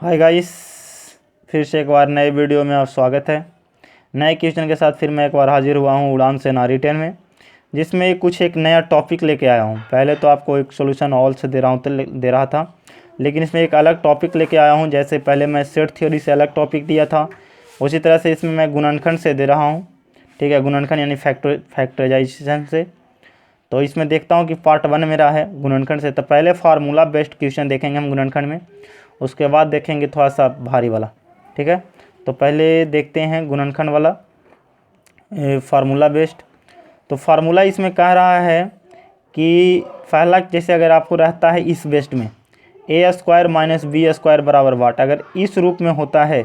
Hi guys, फिर से एक बार नए वीडियो में आप स्वागत है। नए क्वेश्चन के साथ फिर मैं एक बार हाजिर हुआ हूँ उड़ान सेना रिटेन में, जिसमें एक नया टॉपिक लेके आया हूँ। पहले तो आपको एक सॉल्यूशन ऑल से दे रहा था, लेकिन इसमें एक अलग टॉपिक लेके आया हूँ। जैसे पहले मैं सेट थ्योरी से अलग टॉपिक दिया था, उसी तरह से इसमें मैं गुणनखंड से दे रहा हूँ। ठीक है, गुणनखंड यानी फैक्टराइजेशन से। तो इसमें देखता हूँ कि पार्ट 1 मेरा है गुणनखंड से। तो पहले फार्मूला बेस्ड क्वेश्चन देखेंगे हम गुणनखंड में, उसके बाद देखेंगे थोड़ा सा भारी वाला। ठीक है, तो पहले देखते हैं गुणनखंड वाला फार्मूला बेस्ड। तो फार्मूला इसमें कह रहा है कि पहला, जैसे अगर आपको रहता है इस बेस्ड में ए स्क्वायर माइनस बी स्क्वायर बराबर वाट, अगर इस रूप में होता है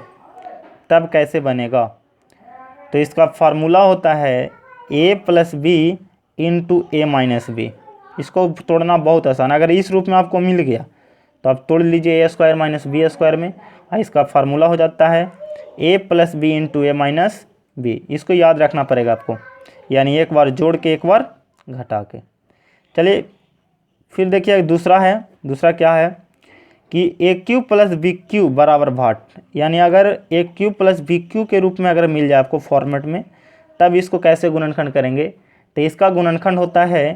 तब कैसे बनेगा। तो इसका फार्मूला होता है ए plus B into a minus B. इसको तोड़ना बहुत आसान, अगर इस रूप में आपको मिल गया तो आप तोड़ लीजिए ए स्क्वायर माइनस बी स्क्वायर में, और इसका फार्मूला हो जाता है ए plus B into a minus B. इसको याद रखना पड़ेगा आपको, यानी एक बार जोड़ के एक बार घटा के। चलिए फिर देखिए दूसरा क्या है कि ए क्यू प्लस बी क्यू बराबर भाट, यानी अगर ए क्यू प्लस बी क्यू के रूप में अगर मिल जाए आपको फॉर्मेट में, तब इसको कैसे गुणनखंड करेंगे। तो इसका गुणनखंड होता है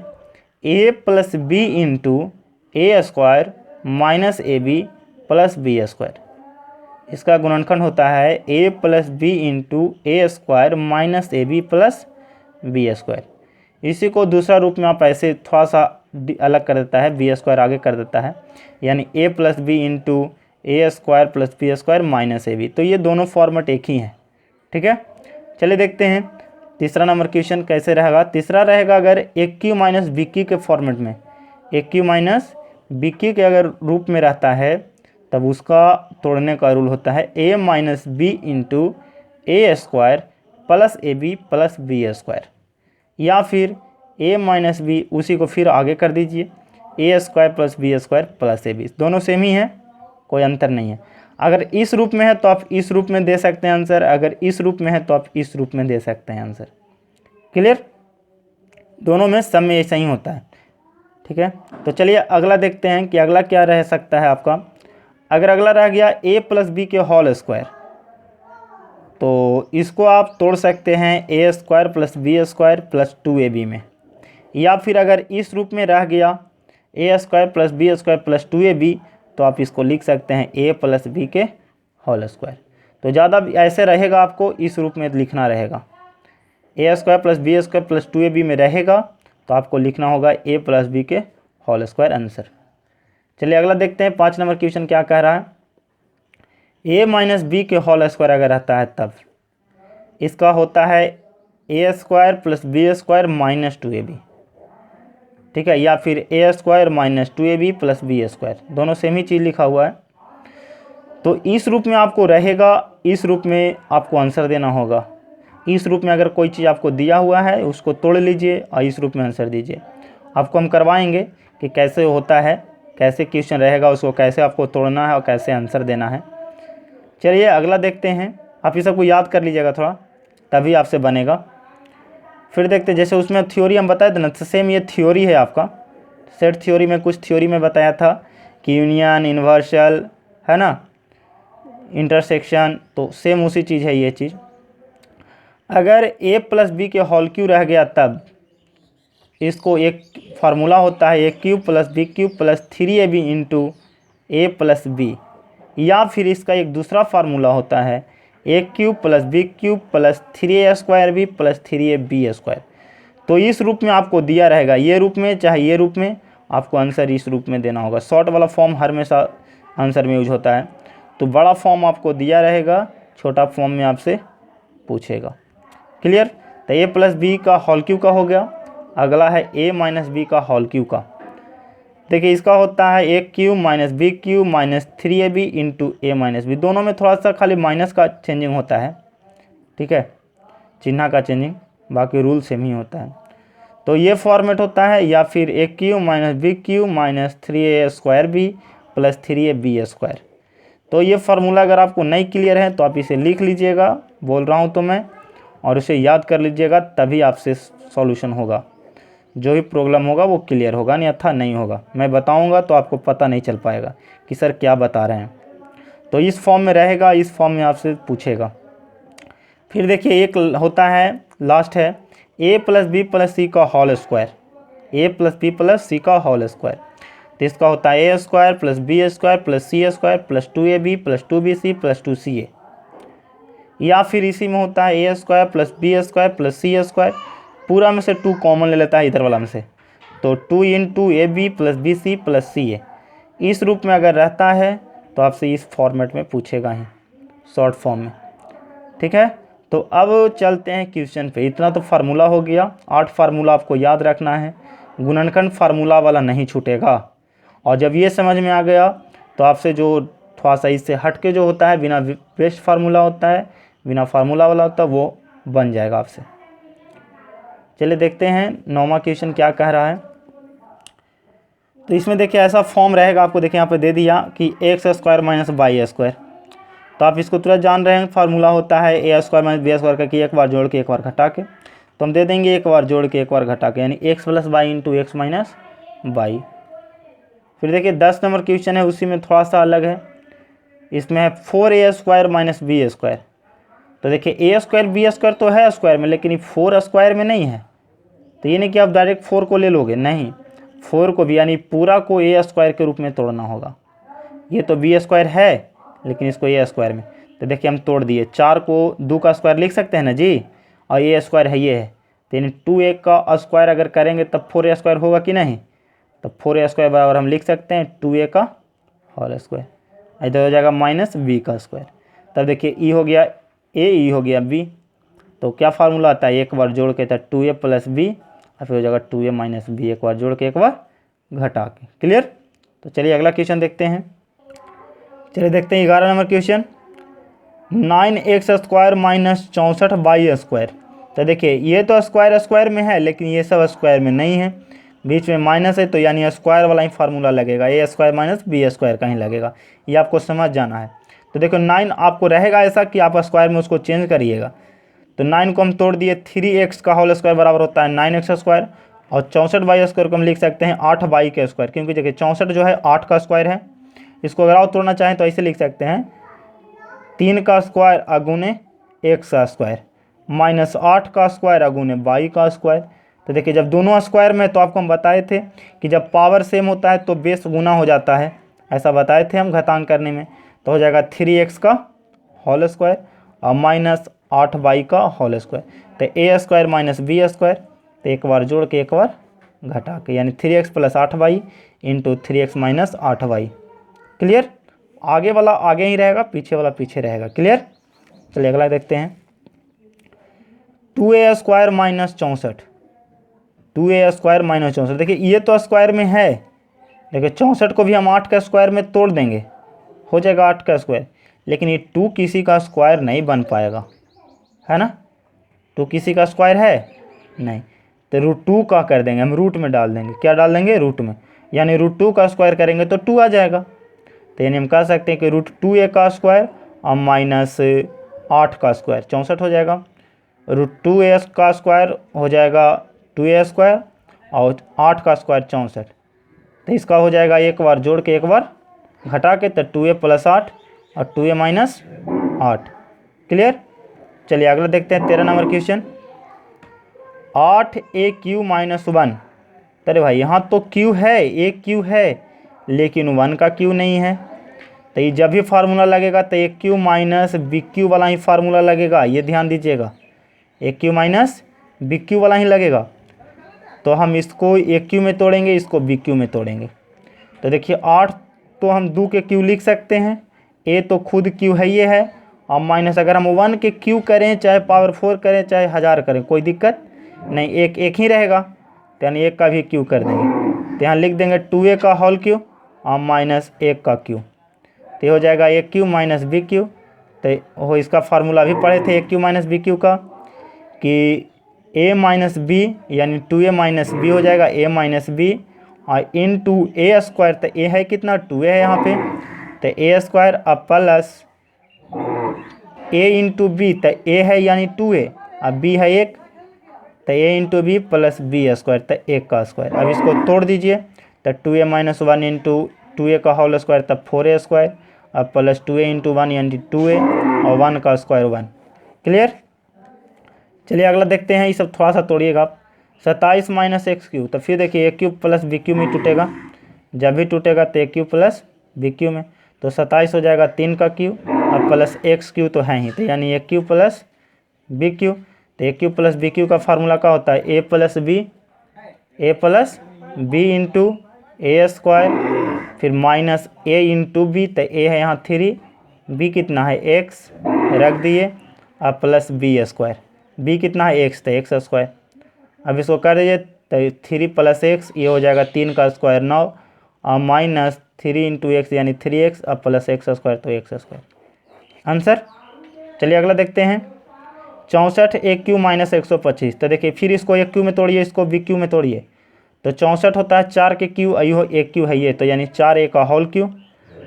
ए plus B into A square minus A B plus B square. इसका गुणनखंड होता है ए plus B into A square minus A B plus B square. इसी को दूसरा रूप में आप ऐसे थोड़ा सा अलग कर देता है, बी स्क्वायर आगे कर देता है, यानी A plus B into A square plus B square minus A B. तो ये दोनों फॉर्मेट एक ही हैं। ठीक है, चलिए देखते हैं तीसरा नंबर क्वेश्चन कैसे रहेगा। तीसरा रहेगा अगर ए क्यू माइनस बी क्यू के फॉर्मेट में, ए क्यू माइनस बी क्यू के अगर रूप में रहता है, तब उसका तोड़ने का रूल होता है ए minus B into A square plus A B plus B square, या फिर ए माइनस बी उसी को फिर आगे कर दीजिए A square plus B square plus A B. दोनों सेम ही हैं, कोई अंतर नहीं है। अगर इस रूप में है तो आप इस रूप में दे सकते हैं आंसर, अगर इस रूप में है तो आप इस रूप में दे सकते हैं आंसर। क्लियर, दोनों में सब में ऐसा ही होता है। ठीक है, तो चलिए अगला देखते हैं कि अगला क्या रह सकता है आपका। अगर अगला रह गया ए प्लस बी के होल स्क्वायर, तो इसको आप तोड़ सकते हैं A square plus B square plus 2ab में, या फिर अगर इस रूप में रह गया A square plus B square plus 2ab, तो आप इसको लिख सकते हैं ए प्लस बी के होल स्क्वायर। तो ज़्यादा ऐसे रहेगा, आपको इस रूप में लिखना रहेगा। A square plus B square plus 2ab में रहेगा तो आपको लिखना होगा ए प्लस बी के होल स्क्वायर आंसर। चलिए अगला देखते हैं 5 नंबर क्वेश्चन क्या कह रहा है। ए माइनस बी के होल स्क्वायर अगर रहता है तब इसका होता है ए square plus B square minus 2ab। ठीक है, या फिर A square minus 2ab plus B square, दोनों सेम ही चीज़ लिखा हुआ है। तो इस रूप में आपको रहेगा, इस रूप में आपको आंसर देना होगा। इस रूप में अगर कोई चीज़ आपको दिया हुआ है उसको तोड़ लीजिए और इस रूप में आंसर दीजिए। आपको हम करवाएंगे कि कैसे होता है, कैसे क्वेश्चन रहेगा, उसको कैसे आपको तोड़ना है और कैसे आंसर देना है। चलिए अगला देखते हैं। आप ये सबको याद कर लीजिएगा थोड़ा, तभी आपसे बनेगा। फिर देखते हैं, जैसे उसमें थ्योरी हम बताए थे ना, सेम ये थ्योरी है आपका। सेट थ्योरी में कुछ थ्योरी में बताया था कि यूनियन, इन्वर्सल, है ना, इंटरसेक्शन, तो सेम उसी चीज़ है ये चीज़। अगर ए प्लस बी के होल क्यू रह गया तब इसको एक फार्मूला होता है a cube plus b cube plus 3ab into a plus b, या फिर इसका एक दूसरा फार्मूला होता है a cube plus b cube plus 3a square b plus 3ab square. तो इस रूप में आपको दिया रहेगा, ये रूप में चाहे ये रूप में, आपको आंसर इस रूप में देना होगा। शॉर्ट वाला फॉर्म हमेशा आंसर में यूज होता है। तो बड़ा फॉर्म आपको दिया रहेगा, छोटा फॉर्म में आपसे पूछेगा। क्लियर, तो ए प्लस बी का होल क्यू का हो गया। अगला है ए माइनस बी का होल क्यू का। देखिए इसका होता है a cube minus b cube minus 3ab into a minus b. दोनों में थोड़ा सा खाली माइनस का चेंजिंग होता है, ठीक है, चिन्ह का चेंजिंग, बाकी रूल सेम ही होता है। तो ये फॉर्मेट होता है, या फिर a cube minus b cube minus 3a square b plus 3ab square. तो ये फार्मूला अगर आपको नहीं क्लियर है तो आप इसे लिख लीजिएगा, बोल रहा हूँ तो मैं, और उसे याद कर लीजिएगा, तभी आपसे सॉल्यूशन होगा। जो भी प्रॉब्लम होगा वो क्लियर होगा, अन्यथा नहीं होगा। मैं बताऊंगा तो आपको पता नहीं चल पाएगा कि सर क्या बता रहे हैं। तो इस फॉर्म में रहेगा, इस फॉर्म में आपसे पूछेगा। फिर देखिए एक होता है, लास्ट है a plus b plus c का whole square, a plus b plus c का होल स्क्वायर। तो इसका होता है ए square plus B square plus c square plus 2ab plus 2bc plus 2ca। या फिर इसी में होता है ए square plus B square plus c square, पूरा में से 2 कॉमन ले लेता है इधर वाला में से, तो 2 into a B plus b c plus c a. इस रूप में अगर रहता है तो आपसे इस फॉर्मेट में पूछेगा ही, शॉर्ट फॉर्म में। ठीक है, तो अब चलते हैं क्वेश्चन पे। इतना तो फार्मूला हो गया, 8 फार्मूला आपको याद रखना है, गुणनखंड फार्मूला वाला नहीं छूटेगा। और जब ये समझ में आ गया तो आपसे जो थोड़ा सा इससे हट के जो होता है, बिना बेस्ट फार्मूला होता है, बिना फार्मूला वाला होता है, वो बन जाएगा आपसे। चलिए देखते हैं 9वां क्वेश्चन क्या कह रहा है। तो इसमें देखिए ऐसा फॉर्म रहेगा, आपको देखिए यहाँ पे दे दिया कि X square minus Y square. तो आप इसको तुरंत जान रहे हैं, फार्मूला होता है ए स्क्वायर माइनस बी स्क्वायर का, कि एक बार जोड़ के एक बार घटा के। तो हम दे देंगे एक बार जोड़ के एक बार घटा के, यानी X plus Y into X minus Y. फिर देखिए 10 नंबर क्वेश्चन है, उसी में थोड़ा सा अलग है। इसमें है 4a square minus B square. तो देखिए ए स्क्वायर बी स्क्वायर तो है स्क्वायर में, लेकिन 4 स्क्वायर में नहीं है। तो ये नहीं कि आप डायरेक्ट 4 को ले लोगे, नहीं, 4 को भी यानी पूरा को ए स्क्वायर के रूप में तोड़ना होगा। ये तो बी स्क्वायर है, लेकिन इसको ए स्क्वायर में, तो देखिए हम तोड़ दिए। 4 को 2 का स्क्वायर लिख सकते हैं ना जी, और ए स्क्वायर है ये है, तो यानी 2a का स्क्वायर अगर करेंगे तब 4a स्क्वायर होगा कि नहीं, तो 4a स्क्वायर बराबर हम लिख सकते हैं 2a का होल स्क्वायर। इधर हो जाएगा माइनस बी का स्क्वायर। तब देखिए ई हो गया ए, ई हो गया बी। तो क्या फार्मूला आता है, एक बार जोड़ के था 2a प्लस बी, और फिर हो जाएगा 2a माइनस बी, एक बार जोड़ के एक बार घटा के। क्लियर। तो चलिए अगला क्वेश्चन देखते हैं। चलिए देखते हैं 11 number question, 9x square minus 64 Y square. तो देखिए ये तो स्क्वायर स्क्वायर में है, लेकिन ये सब स्क्वायर में नहीं है, बीच में माइनस है, तो यानी स्क्वायर वाला ही फार्मूला लगेगा, ए स्क्वायर माइनस बी स्क्वायर का ही लगेगा। ये आपको समझ जाना है। तो देखो 9 आपको रहेगा ऐसा कि आप स्क्वायर में उसको चेंज करिएगा। तो 9 को हम तोड़ दिए, 3x का होल स्क्वायर बराबर होता है 9x स्क्वायर, और 64 वाई स्क्वायर को हम लिख सकते हैं 8 वाई के स्क्वायर, क्योंकि देखिए 64 जो है 8 का स्क्वायर है। इसको अगर आप तोड़ना चाहें तो ऐसे लिख सकते हैं 3 का स्क्वायर अगुने x का स्क्वायर माइनस 8 का स्क्वायर अगुने y का स्क्वायर। तो देखिए जब दोनों स्क्वायर में, तो आपको हम बताए थे कि जब पावर सेम होता है तो बेस गुना हो जाता है, ऐसा बताए थे हम घातांक करने में। तो हो जाएगा 3x का होल स्क्वायर और माइनस 8y का होल स्क्वायर। तो ए स्क्वायर माइनस बी स्क्वायर, तो एक बार जोड़ के एक बार घटा के, यानी 3x plus 8y into 3x minus 8y। Clear. आगे वाला आगे ही रहेगा, पीछे वाला पीछे रहेगा। क्लियर। चलिए अगला देखते हैं, 2a square minus 64, 2a square minus 64। देखिए ये तो स्क्वायर में है, देखिए 64 को भी हम 8 का स्क्वायर में तोड़ देंगे, हो जाएगा 8 का स्क्वायर, लेकिन ये 2 किसी का स्क्वायर नहीं बन पाएगा, है ना। 2 किसी का स्क्वायर है नहीं, तो √2 का कर देंगे हम, रूट में डाल देंगे। क्या डाल देंगे, रूट में, यानी √2 का स्क्वायर करेंगे तो 2 आ जाएगा। तो यानी हम कह सकते हैं कि √2a का स्क्वायर और माइनस 8 का स्क्वायर 64 हो जाएगा। √2a का स्क्वायर हो जाएगा 2a स्क्वायर और 8 का स्क्वायर 64। तो इसका हो जाएगा एक बार जोड़ के एक बार घटा के, तो 2a प्लस 8 और 2a माइनस 8। क्लियर। चलिए अगला देखते हैं 13 नंबर क्वेश्चन, 8a³ माइनस 1। अरे भाई यहाँ तो q है, a³ है, लेकिन 1 का q नहीं है। तो ये जब भी फार्मूला लगेगा तो a³ माइनस bq वाला ही फार्मूला लगेगा, ये ध्यान दीजिएगा, a³ माइनस bq वाला ही लगेगा। तो हम इसको a³ में तोड़ेंगे, इसको bq में तोड़ेंगे। तो देखिए 8 तो हम 2 के q लिख सकते हैं, a तो खुद q है ये है, और माइनस अगर हम 1 के q करें, चाहे पावर 4 करें, चाहे 1000 करें, कोई दिक्कत नहीं, एक ही रहेगा। तो यानी 1 का भी q कर देंगे, तो यहाँ लिख देंगे 2a का होल q और माइनस 1 का q। तो हो जाएगा a³ माइनस bq। तो वो इसका फार्मूला भी पढ़े थे a³ माइनस bq का, कि a माइनस बी यानी 2a माइनस बी हो जाएगा a माइनस बी और इंटू a स्क्वायर। तो a है कितना, 2a है यहाँ पे, तो a स्क्वायर अब प्लस a इंटू बी, तो a है यानी 2a अब b है 1, तो a into B plus B square, तो 1 का स्क्वायर। अब इसको तोड़ दीजिए, तो 2a माइनस 1 इंटू 2a का होल स्क्वायर, तब 4a स्क्वायर अब प्लस 2a इंटू 1 यानी 2a और 1 का स्क्वायर 1। क्लियर। चलिए अगला देखते हैं, ये सब थोड़ा सा तोड़िएगा आप। 27 माइनस एक्स क्यू, तो फिर देखिए ए क्यूब प्लस बी क्यू में टूटेगा, जब भी टूटेगा तो a cube plus b Q में, तो 27 हो जाएगा 3 का क्यू और प्लस एक्स क्यू तो है ही, तो यानी ए क्यू प्लस बी क्यू। तो a cube plus b Q का फार्मूला क्या होता है, ए प्लस बी इंटू ए स्क्वायर, फिर माइनस ए इंटू बी, तो ए है यहाँ 3, बी कितना है एक्स रख दिए, और प्लस बी स्क्वायर, बी कितना है एक्स, तो एक्स स्क्वायर। अब इसको कर दीजिए तो 3 प्लस एक्स, ये हो जाएगा 3 का स्क्वायर 9, और माइनस 3 इंटू एक्स यानी 3x और प्लस एक्स स्क्वायर, तो एक्स स्क्वायर आंसर। चलिए अगला देखते हैं, 64 ए क्यू माइनस 125। तो देखिए फिर इसको ए क्यू में तोड़िए, इसको बी क्यू में तोड़िए, तो 64 होता है 4 के क्यू, अयो एक क्यू है ये, तो यानी 4a का होल क्यू,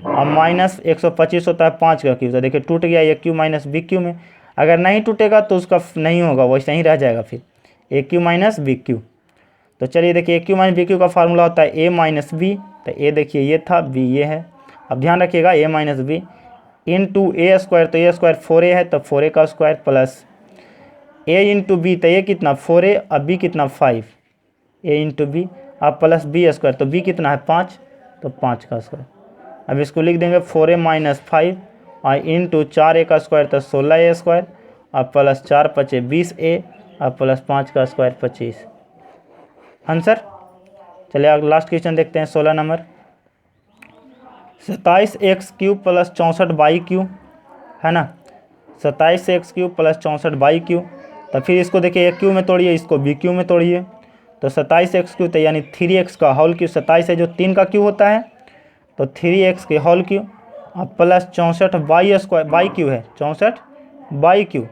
और माइनस 125 होता है 5 का क्यू। तो देखिए टूट गया ए क्यू माइनस बी क्यू में, अगर नहीं टूटेगा तो उसका नहीं होगा, वैसे ही रह जाएगा फिर a cube minus b Q. तो चलिए देखिए ए क्यू माइनस बी क्यू का फार्मूला होता है ए माइनस बी, तो ए देखिए ये था, बी ये है। अब ध्यान रखिएगा ए माइनस बी इंटू ए स्क्वायर, तो ए स्क्वायर 4a है, तो 4a का स्क्वायर प्लस ए इंटू बी, तो ये कितना 4a और बी कितना 5, ए इंटू बी, अब प्लस बी स्क्वायर, तो बी कितना है 5, तो 5 का स्क्वायर। अब इसको लिख देंगे 4a माइनस 5 और इंटू 4a का स्क्वायर, तो 16a स्क्वायर, और प्लस 4 5 20a और प्लस 5 का स्क्वायर 25 आंसर। चलिए अब लास्ट क्वेश्चन देखते हैं, 16 number. 27 x cube plus 64 by Q है ना, 27 x cube plus 64 by Q. तो फिर इसको देखिए ए क्यू में तोड़िए, इसको बी क्यू में तोड़िए, तो 27 एक्स क्यू, तो यानी 3x का होल क्यू, 27 है जो 3 का क्यू होता है, तो 3x के होल क्यू, और plus 64 by square, by Q है 64 बाई क्यू,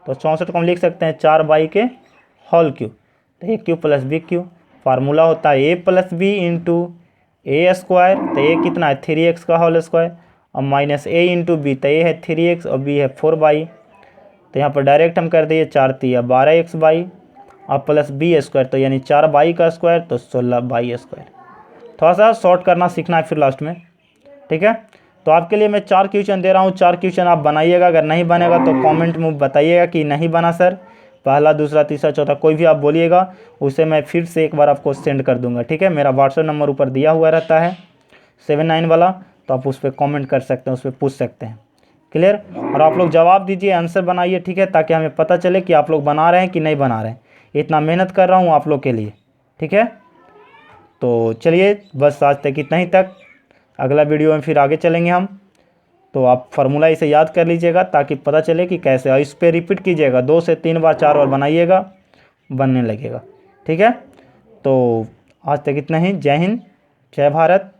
तो 64 को हम लिख सकते हैं 4 बाई के होल क्यू, तो a cube plus b cube. Formula होता है ए प्लस बी इंटू ए स्क्वायर, तो ए कितना है 3x का होल स्क्वायर, और माइनस ए इंटू बी, तो ए है 3x और बी है 4 बाई, तो यहाँ पर डायरेक्ट हम कर दिए 4 3 12x बाई, और प्लस बी स्क्वायर, तो यानी 4 बाई का स्क्वायर, तो 16 बाई स्क्वायर। थोड़ा सा शॉर्ट करना सीखना है फिर लास्ट में, ठीक है। तो आपके लिए मैं 4 क्वेश्चन दे रहा हूँ, 4 क्वेश्चन आप बनाइएगा, अगर नहीं बनेगा तो कमेंट में बताइएगा कि नहीं बना सर, पहला दूसरा तीसरा चौथा कोई भी आप बोलिएगा, उसे मैं फिर से एक बार आपको सेंड कर दूंगा, ठीक है। मेरा व्हाट्सएप नंबर ऊपर दिया हुआ रहता है 79 वाला, तो आप उस पर कॉमेंट कर सकते हैं, उस पर पूछ सकते हैं। क्लियर। और आप लोग जवाब दीजिए, आंसर बनाइए, ठीक है, ताकि हमें पता चले कि आप लोग बना रहे हैं कि नहीं बना रहे हैं। इतना मेहनत कर रहा हूँ आप लोग के लिए, ठीक है। तो चलिए बस आज तक इतना ही तक, अगला वीडियो में फिर आगे चलेंगे हम। तो आप फार्मूला इसे याद कर लीजिएगा ताकि पता चले कि कैसे, और इस पर रिपीट कीजिएगा, 2 से 3 बार 4 बार बनाइएगा, बनने लगेगा, ठीक है। तो आज तक इतना ही। जय हिंद, जय भारत।